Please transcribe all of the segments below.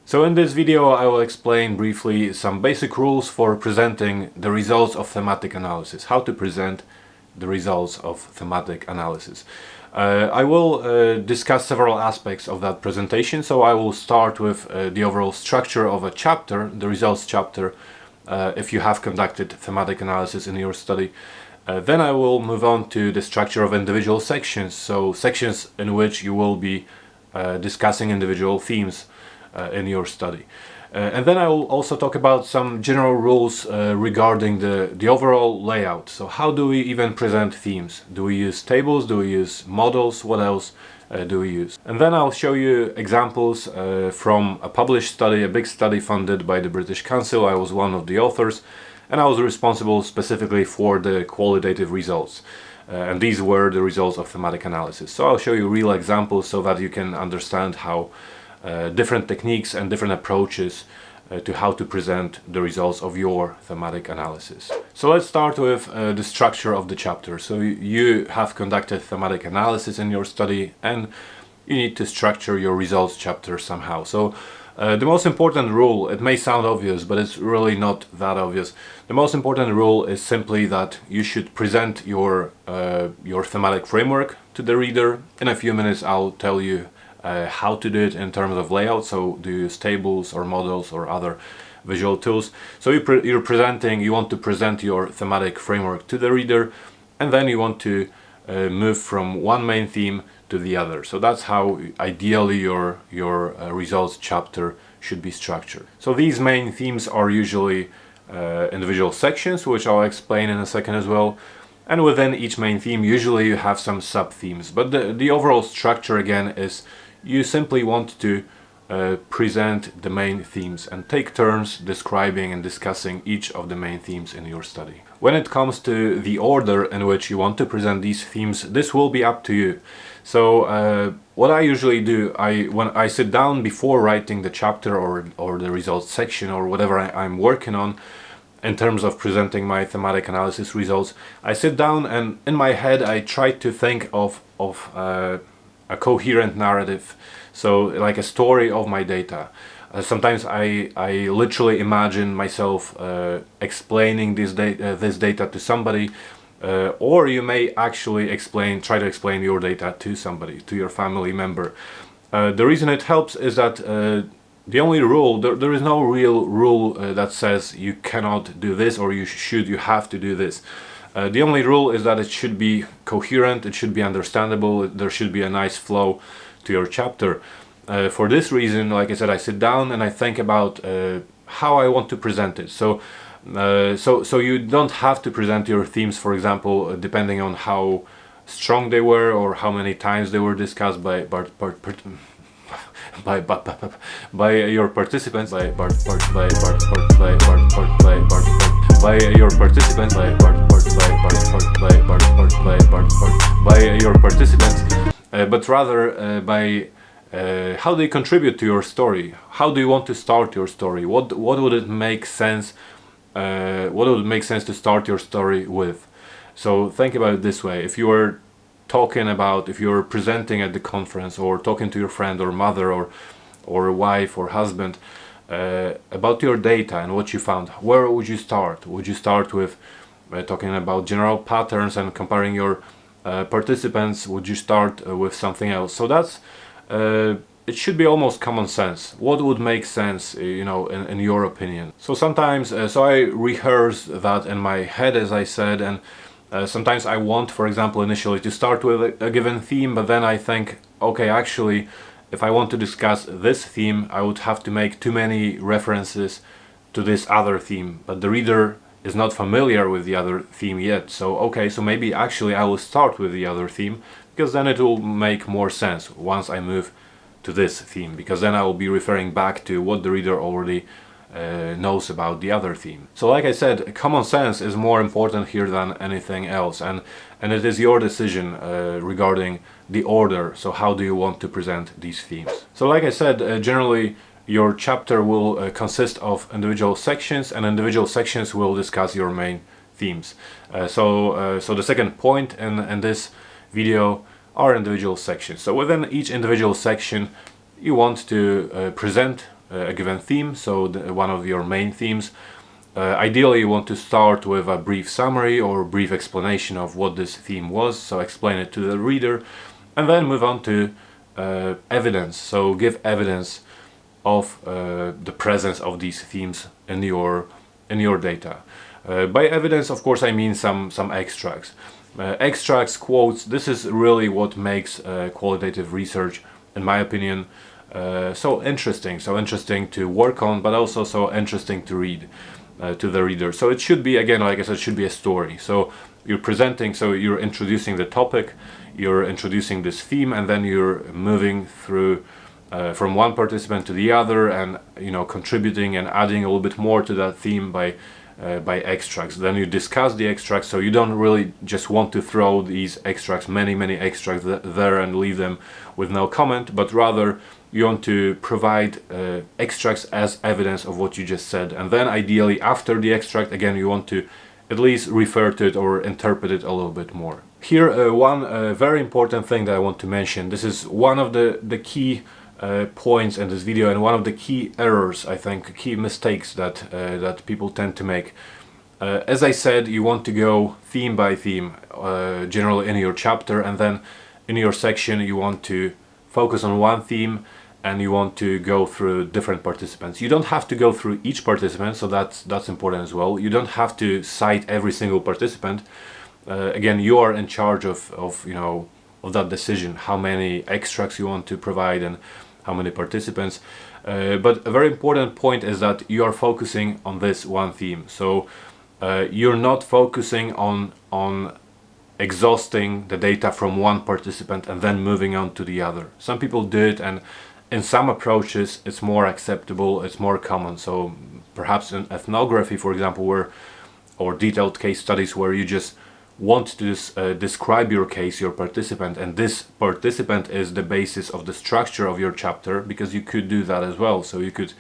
So in this video I will explain briefly some basic rules for presenting the results of thematic analysis, how to present the results of thematic analysis. I will discuss several aspects of that presentation, so I will start with the overall structure of a chapter, the results chapter, if you have conducted thematic analysis in your study. Then I will move on to the structure of individual sections, so sections in which you will be discussing individual themes in your study. And then I will also talk about some general rules regarding the overall layout. So how do we even present themes? Do we use tables? Do we use models? What else do we use? And then I'll show you examples from a published study, a big study funded by the British Council. I was one of the authors, and I was responsible specifically for the qualitative results. And these were the results of thematic analysis. So I'll show you real examples so that you can understand how different techniques and different approaches to how to present the results of your thematic analysis. So let's start with the structure of the chapter. So you have conducted thematic analysis in your study and you need to structure your results chapter somehow. So the most important rule, it may sound obvious, but it's really not that obvious. The most important rule is simply that you should present your thematic framework to the reader. In a few minutes I'll tell you how to do it in terms of layout. So do you use tables or models or other visual tools? So you want to present your thematic framework to the reader, and then you want to move from one main theme to the other. So that's how ideally your results chapter should be structured. So these main themes are usually individual sections, which I'll explain in a second as well. And within each main theme, usually you have some sub-themes. But the overall structure again is you simply want to present the main themes and take turns describing and discussing each of the main themes in your study. When it comes to the order in which you want to present these themes, this will be up to you. So what I usually do, when I sit down before writing the chapter or the results section or whatever I'm working on, in terms of presenting my thematic analysis results, I sit down and in my head I try to think of a coherent narrative, so like a story of my data. Sometimes I literally imagine myself explaining this data to somebody, or you may actually try to explain your data to somebody, to your family member. The reason it helps is that the only rule, there is no real rule that says you cannot do this or you have to do this. The only rule is that it should be coherent, it should be understandable, there should be a nice flow to your chapter. For this reason, like I said, I sit down and I think about how I want to present it. So you don't have to present your themes, for example, depending on how strong they were or how many times they were discussed by your participants, by your participants, but rather by how they contribute to your story. How do you want to start your story? What would it make sense? What would make sense to start your story with? So think about it this way: if you're presenting at the conference or talking to your friend or mother or wife or husband about your data and what you found, where would you start? Would you start with talking about general patterns and comparing your participants? Would you start with something else? So that's it should be almost common sense. What would make sense, in your opinion? So sometimes, so I rehearse that in my head, as I said, and sometimes I want, for example, initially to start with a given theme, but then I think, okay, actually, if I want to discuss this theme, I would have to make too many references to this other theme, but the reader is not familiar with the other theme yet. So, okay, so maybe actually I will start with the other theme, because then it will make more sense once I move to this theme, because then I will be referring back to what the reader already knows about the other theme. So like I said, common sense is more important here than anything else, and it is your decision regarding the order. So how do you want to present these themes? So like I said, generally your chapter will consist of individual sections, and individual sections will discuss your main themes. So the second point in this video are individual sections. So within each individual section you want to present a given theme, so one of your main themes. Ideally you want to start with a brief summary or brief explanation of what this theme was, so explain it to the reader, and then move on to evidence, so give evidence of the presence of these themes in your data. By evidence, of course, I mean some extracts. Extracts, quotes, this is really what makes qualitative research, in my opinion, so interesting to work on, but also so interesting to read to the reader. So it should be, again, like I said, it should be a story. So you're presenting, so you're introducing the topic, you're introducing this theme, and then you're moving through from one participant to the other, and contributing and adding a little bit more to that theme by extracts. Then you discuss the extracts, so you don't really just want to throw these extracts, many extracts there and leave them with no comment, but rather you want to provide extracts as evidence of what you just said. And then ideally after the extract, again, you want to at least refer to it or interpret it a little bit more. Here one very important thing that I want to mention, this is one of the key points in this video, and one of the key errors, I think, key mistakes that people tend to make. As I said, you want to go theme by theme, generally in your chapter, and then in your section you want to focus on one theme, and you want to go through different participants. You don't have to go through each participant, so that's important as well. You don't have to cite every single participant. Again, you are in charge of that decision, how many extracts you want to provide and how many participants. But a very important point is that you are focusing on this one theme. So you're not focusing on exhausting the data from one participant and then moving on to the other. Some people do it, and in some approaches it's more acceptable, it's more common. So perhaps in ethnography, for example, or detailed case studies where you just want to describe your case, your participant, and this participant is the basis of the structure of your chapter, because you could do that as well. So you could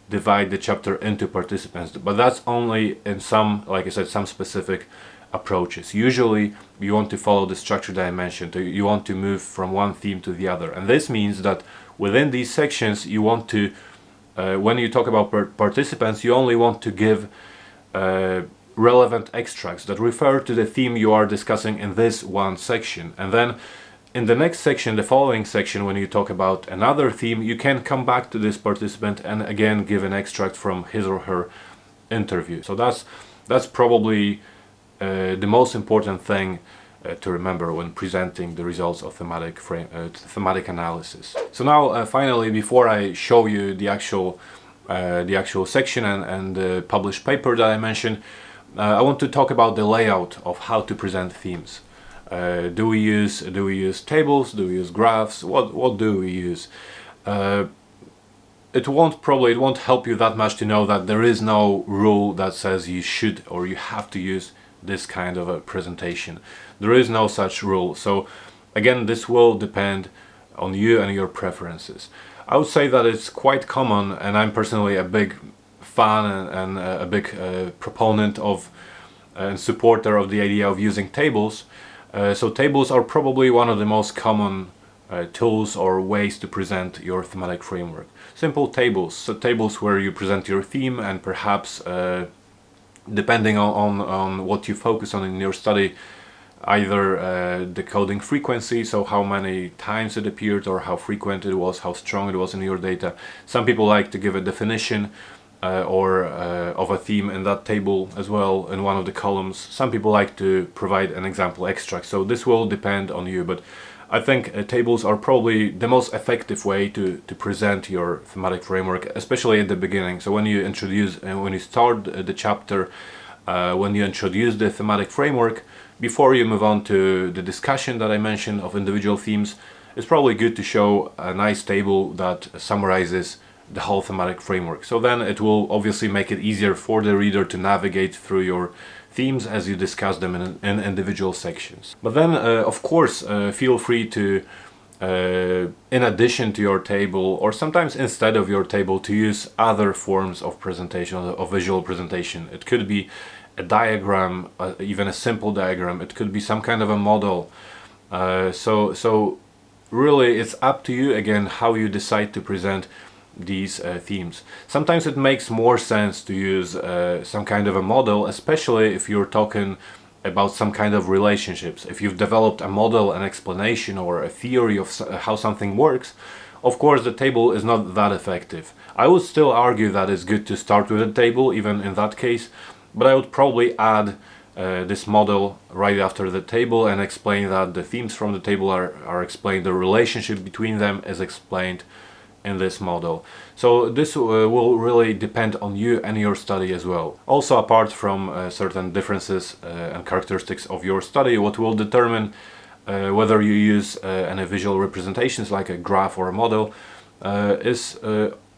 divide the chapter into participants, but that's only in some, like I said, some specific approaches. Usually you want to follow the structure that I mentioned. You want to move from one theme to the other, and this means that within these sections you want to, when you talk about participants, you only want to give relevant extracts that refer to the theme you are discussing in this one section. And then in the next section, the following section, when you talk about another theme, you can come back to this participant and again give an extract from his or her interview. So that's probably the most important thing to remember when presenting the results of thematic analysis. So now finally, before I show you the actual section and the published paper that I mentioned, I want to talk about the layout of how to present themes. Do we use tables? Do we use graphs? What do we use? It won't help you that much to know that there is no rule that says you should or you have to use this kind of a presentation. There is no such rule. So again, this will depend on you and your preferences. I would say that it's quite common, and I'm personally a big fan and a big proponent of and supporter of the idea of using tables. So tables are probably one of the most common tools or ways to present your thematic framework. Simple tables, so tables where you present your theme, and perhaps depending on what you focus on in your study, either the coding frequency, so how many times it appeared or how frequent it was, how strong it was in your data. Some people like to give a definition of a theme in that table as well in one of the columns. Some people like to provide an example extract, so this will depend on you, but I think tables are probably the most effective way to present your thematic framework, especially at the beginning. So when you start the chapter, when you introduce the thematic framework, before you move on to the discussion that I mentioned of individual themes, it's probably good to show a nice table that summarizes the whole thematic framework. So then it will obviously make it easier for the reader to navigate through your themes as you discuss them in individual sections. But then of course feel free to in addition to your table, or sometimes instead of your table, to use other forms of presentation, of visual presentation. It could be a diagram, even a simple diagram. It could be some kind of a model. So really it's up to you again how you decide to present these themes. Sometimes it makes more sense to use some kind of a model, especially if you're talking about some kind of relationships. If you've developed a model, an explanation, or a theory of how something works, of course the table is not that effective. I would still argue that it's good to start with a table, even in that case, but I would probably add this model right after the table and explain that the themes from the table are explained, the relationship between them is explained in this model. So this will really depend on you and your study as well. Also, apart from certain differences and characteristics of your study, what will determine whether you use any visual representations like a graph or a model is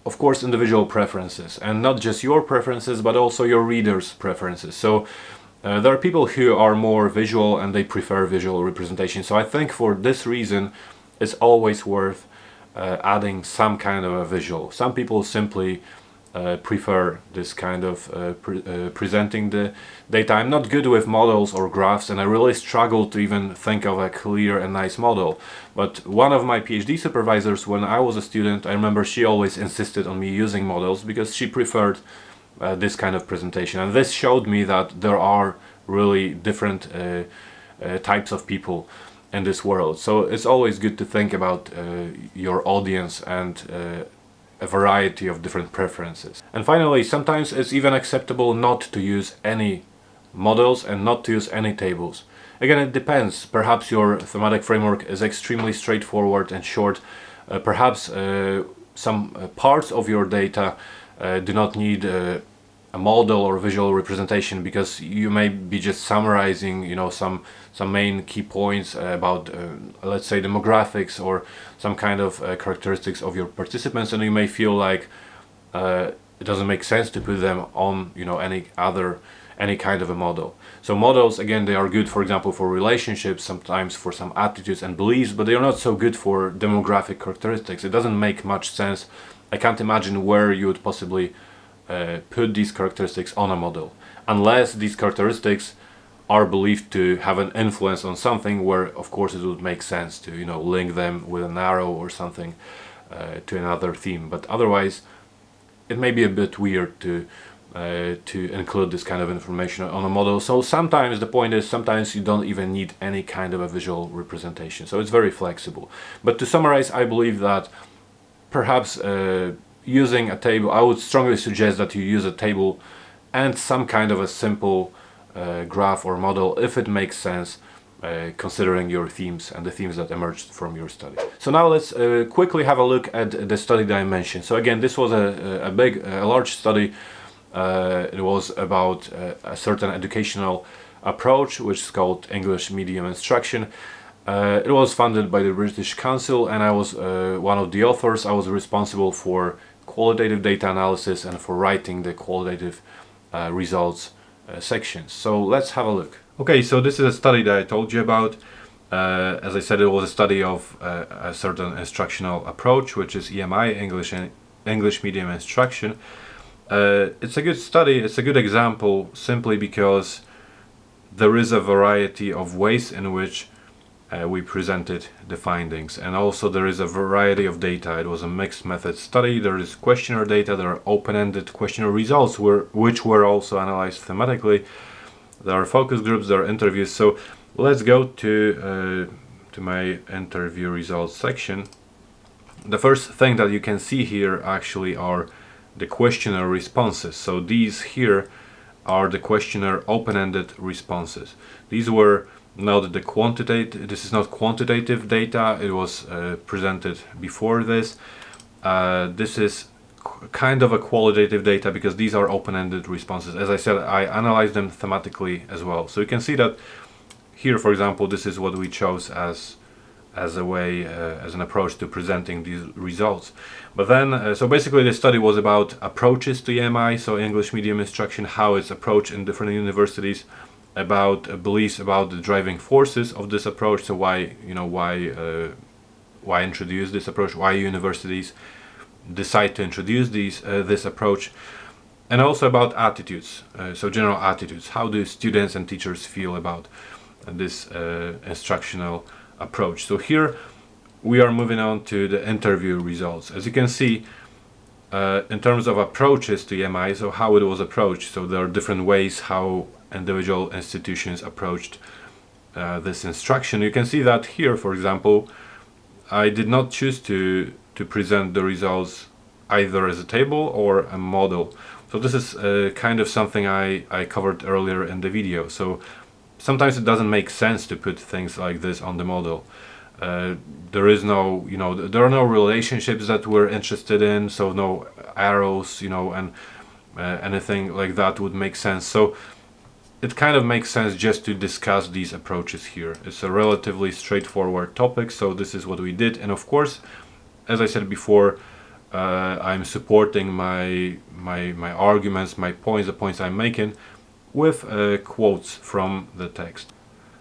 of course individual preferences, and not just your preferences but also your readers' preferences. So there are people who are more visual and they prefer visual representation. So I think for this reason it's always worth adding some kind of a visual. Some people simply prefer this kind of presenting the data. I'm not good with models or graphs, and I really struggle to even think of a clear and nice model. But one of my PhD supervisors, when I was a student, I remember she always insisted on me using models because she preferred this kind of presentation. And this showed me that there are really different types of people in this world. So it's always good to think about your audience and a variety of different preferences. And finally, sometimes it's even acceptable not to use any models and not to use any tables. Again, it depends. Perhaps your thematic framework is extremely straightforward and short. Perhaps some parts of your data do not need a model or visual representation because you may be just summarizing, you know, some main key points about let's say demographics or some kind of characteristics of your participants, and you may feel like it doesn't make sense to put them on, you know, any kind of a model. So models, again, they are good, for example, for relationships, sometimes for some attitudes and beliefs, but they are not so good for demographic characteristics. It doesn't make much sense. I can't imagine where you would possibly put these characteristics on a model, unless these characteristics are believed to have an influence on something, where of course it would make sense to, you know, link them with an arrow or something to another theme. But otherwise it may be a bit weird to include this kind of information on a model. So sometimes the point is, sometimes you don't even need any kind of a visual representation, so it's very flexible. But to summarize, I believe that perhaps using a table, I would strongly suggest that you use a table and some kind of a simple graph or model if it makes sense, considering your themes and the themes that emerged from your study. So now let's quickly have a look at the study that I mentioned. So again, this was a large study. It was about a certain educational approach, which is called English medium instruction. It was funded by the British Council, and I was one of the authors. I was responsible for qualitative data analysis and for writing the qualitative results sections. So let's have a look. Okay, so this is a study that I told you about. As I said, it was a study of a certain instructional approach, which is EMI, English medium instruction. It's a good study, it's a good example, simply because there is a variety of ways in which we presented the findings, and also there is a variety of data. It was a mixed method study. There is questionnaire data, there are open-ended questionnaire results which were also analyzed thematically. There are focus groups, there are interviews. So let's go to my interview results section. The first thing that you can see here actually are the questionnaire responses. So these here are the questionnaire open-ended responses. These were not the quantitative, this is not quantitative data, it was presented before this. This is kind of a qualitative data because these are open-ended responses. As I said, I analyzed them thematically as well. So you can see that here, for example, this is what we chose as a way, as an approach to presenting these results. But then, so basically the study was about approaches to EMI, so English medium instruction, how it's approached in different universities, about beliefs about the driving forces of this approach. So why, you know, why introduce this approach, why universities decide to introduce this approach, and also about attitudes, so general attitudes. How do students and teachers feel about this instructional approach? So here we are moving on to the interview results. As you can see, in terms of approaches to EMI, so how it was approached. So there are different ways how individual institutions approached this instruction. You can see that here, for example, I did not choose to present the results either as a table or a model. So this is kind of something I covered earlier in the video. So sometimes it doesn't make sense to put things like this on the model. There is no, there are no relationships that we're interested in, so no arrows, and anything like that would make sense. So it kind of makes sense just to discuss these approaches here. It's a relatively straightforward topic, so this is what we did. And of course, as I said before, I'm supporting my arguments, my points, the points I'm making, with quotes from the text.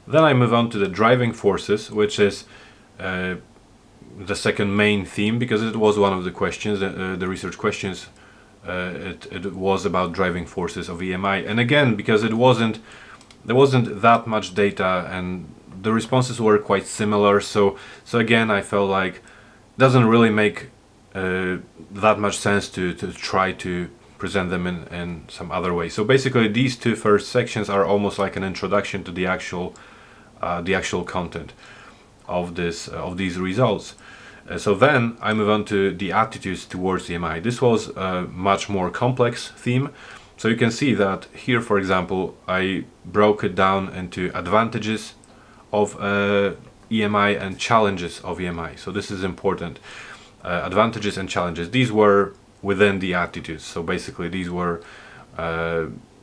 Then I move on to the driving forces, which is the second main theme, because it was one of the questions, the research questions. It was about driving forces of EMI, and again, because there wasn't that much data and the responses were quite similar, so again I felt like it doesn't really make that much sense to try to present them in some other way. So basically these two first sections are almost like an introduction to the actual content of these results. So then I move on to the attitudes towards EMI. This was a much more complex theme. So you can see that here, for example, I broke it down into advantages of EMI and challenges of EMI. So this is important. Advantages and challenges. These were within the attitudes. So basically these were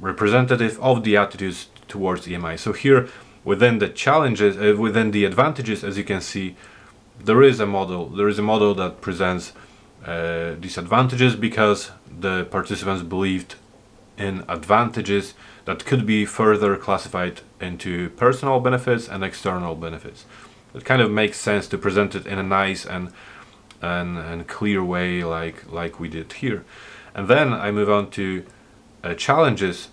representative of the attitudes towards EMI. So here within the challenges, within the advantages, as you can see, there is a model that presents these advantages because the participants believed in advantages that could be further classified into personal benefits and external benefits. It kind of makes sense to present it in a nice and clear way like we did here. And then I move on to challenges.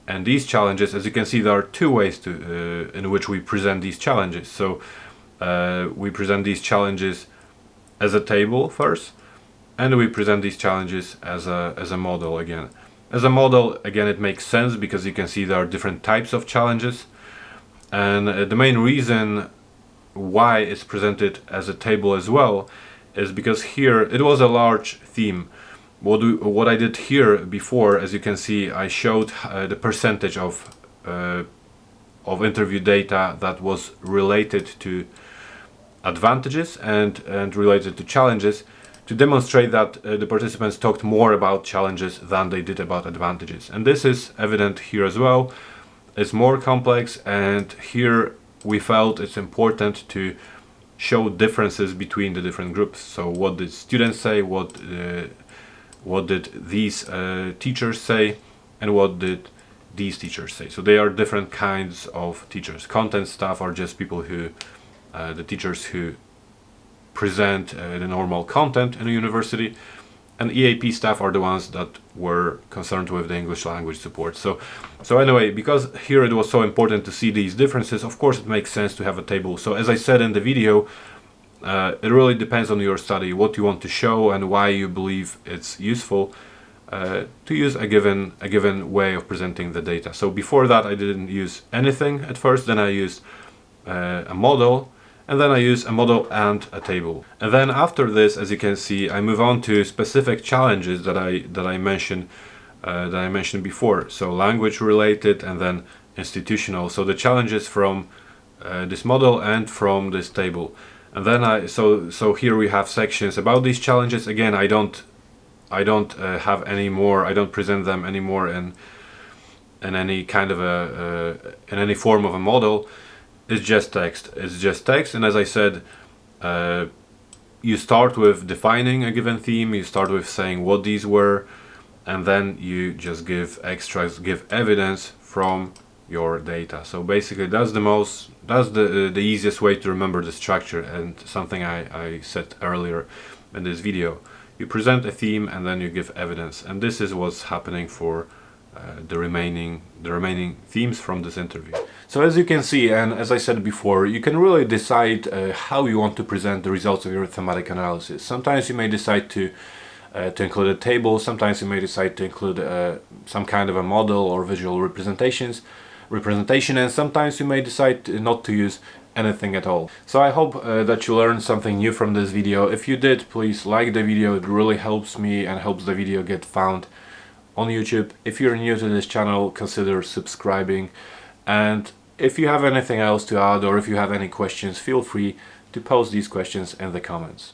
And these challenges, as you can see, there are two ways in which we present these challenges. So we present these challenges as a table first, and we present these challenges as a model again. As a model, again, it makes sense because you can see there are different types of challenges. And the main reason why it's presented as a table as well is because here it was a large theme. What I did here before, as you can see, I showed the percentage of interview data that was related to advantages and related to challenges, to demonstrate that the participants talked more about challenges than they did about advantages. And this is evident here as well. It's more complex, and here we felt it's important to show differences between the different groups. So what did students say, what did these teachers say, and what did these teachers say. So they are different kinds of teachers. Content staff are just people who, the teachers who present the normal content in a university, and EAP staff are the ones that were concerned with the English language support. So anyway, because here it was so important to see these differences, of course it makes sense to have a table. So as I said in the video, it really depends on your study, what you want to show and why you believe it's useful to use a given way of presenting the data. So before that I didn't use anything at first, then I used a model, and then I use a model and a table. And then after this, as you can see, I move on to specific challenges that I mentioned before. So language related and then institutional. So the challenges from this model and from this table. And then so here we have sections about these challenges. Again, I don't have any more. I don't present them anymore in any kind of in any form of a model. It's just text. It's just text, and as I said, you start with defining a given theme. You start with saying what these were, and then you just give extracts, give evidence from your data. So basically, that's the easiest way to remember the structure, and something I said earlier in this video. You present a theme, and then you give evidence, and this is what's happening for the remaining themes from this interview. So as you can see, and as I said before, you can really decide how you want to present the results of your thematic analysis. Sometimes you may decide to to include a table. Sometimes you may decide to include some kind of a model or visual representation, and sometimes you may decide not to use anything at all. So I hope that you learned something new from this video. If you did, please like the video. It really helps me and helps the video get found on YouTube. If you're new to this channel, consider subscribing, and if you have anything else to add or if you have any questions, feel free to post these questions in the comments.